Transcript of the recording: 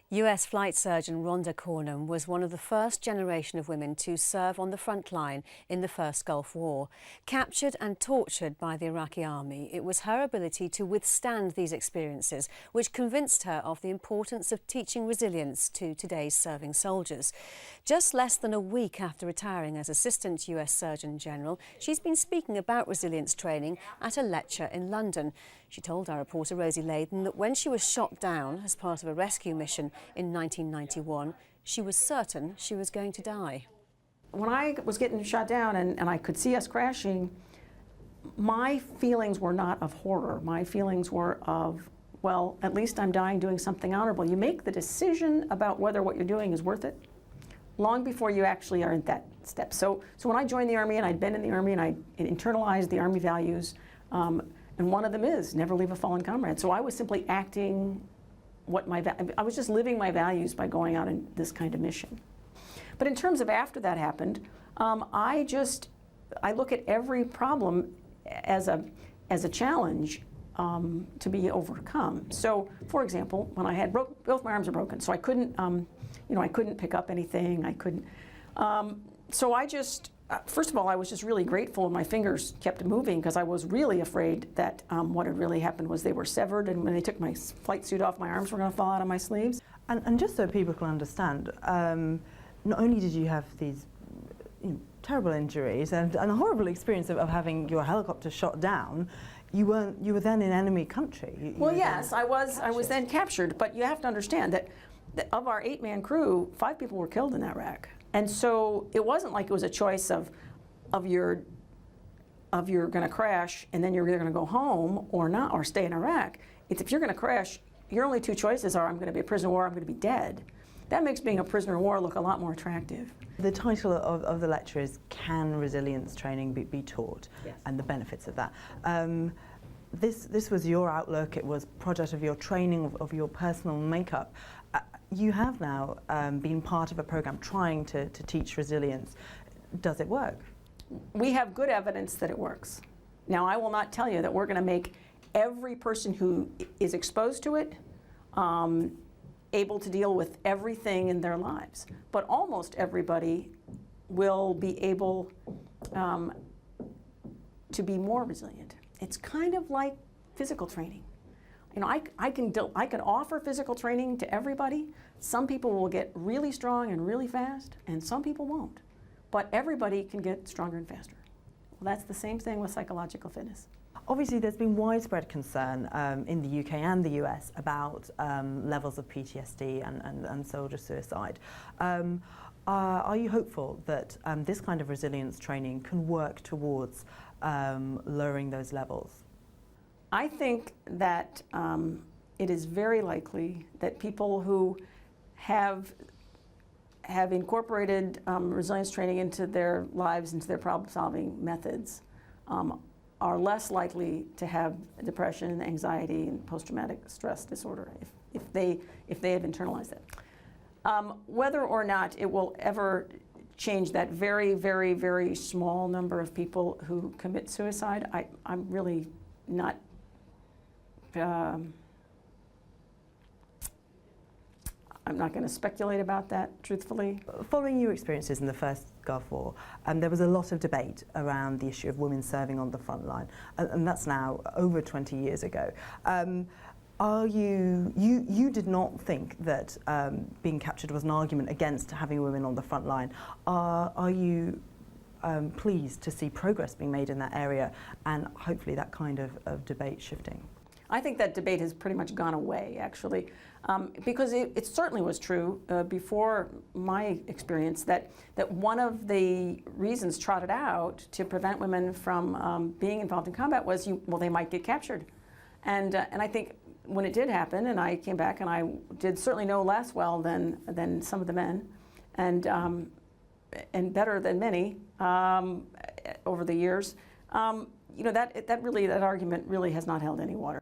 US flight surgeon Rhonda Cornum was one of the first generation of women to serve on the front line in the first Gulf War. Captured and tortured by the Iraqi army, it was her ability to withstand these experiences which convinced her of the importance of teaching resilience to today's serving soldiers. Just less than a week after retiring as Assistant US Surgeon General, she's been speaking about resilience training at a lecture in London. She told our reporter Rosie Layden that when she was shot down as part of a rescue mission in 1991, she was certain she was going to die. When I was getting shot down and I could see us crashing, my feelings were not of horror. My feelings were of, well, at least I'm dying doing something honorable. You make the decision about whether what you're doing is worth it long before you actually are in that step. So when I joined the Army, and I'd been in the Army, and I internalized the Army values, and one of them is never leave a fallen comrade. So I was simply acting I was just living my values by going out in this kind of mission. But in terms of after that happened, I look at every problem as a challenge to be overcome. So, for example, when I had both my arms are broken, so I couldn't, I couldn't pick up anything. I couldn't. So I just. First of all, I was just really grateful when my fingers kept moving, because I was really afraid that what had really happened was they were severed, and when they took my flight suit off, my arms were going to fall out of my sleeves. And just so people can understand, not only did you have these terrible injuries and a horrible experience of having your helicopter shot down, you were then in enemy country. Well, yes, I was then captured, but you have to understand that of our 8-man crew, 5 people were killed in that wreck. And so it wasn't like it was a choice of you're going to crash and then you're either going to go home or not, or stay in Iraq. It's if you're going to crash, your only 2 choices are I'm going to be a prisoner of war, I'm going to be dead. That makes being a prisoner of war look a lot more attractive. The title of the lecture is Can Resilience Training be Taught? Yes. And the benefits of that. This was your outlook, it was product of your training, of your personal makeup. You have now been part of a program trying to teach resilience. Does it work? We have good evidence that it works. Now, I will not tell you that we're going to make every person who is exposed to it able to deal with everything in their lives, but almost everybody will be able to be more resilient. It's kind of like physical training. I can offer physical training to everybody. Some people will get really strong and really fast, and some people won't. But everybody can get stronger and faster. Well, that's the same thing with psychological fitness. Obviously, there's been widespread concern in the UK and the US about levels of PTSD and soldier suicide. Are you hopeful that this kind of resilience training can work towards lowering those levels? I think that it is very likely that people who have incorporated resilience training into their lives, into their problem-solving methods, are less likely to have depression, anxiety, and post-traumatic stress disorder if they have internalized it. Whether or not it will ever change that very, very, very small number of people who commit suicide, I'm really not. I'm not going to speculate about that, truthfully. Following your experiences in the first Gulf War, there was a lot of debate around the issue of women serving on the front line, and that's now over 20 years ago. You did not think that being captured was an argument against having women on the front line. Are you pleased to see progress being made in that area, and hopefully that kind of debate shifting? I think that debate has pretty much gone away, actually, because it certainly was true before my experience that one of the reasons trotted out to prevent women from being involved in combat was, they might get captured. And I think when it did happen, and I came back and I did certainly no less well than some of the men, and better than many over the years, that argument really has not held any water.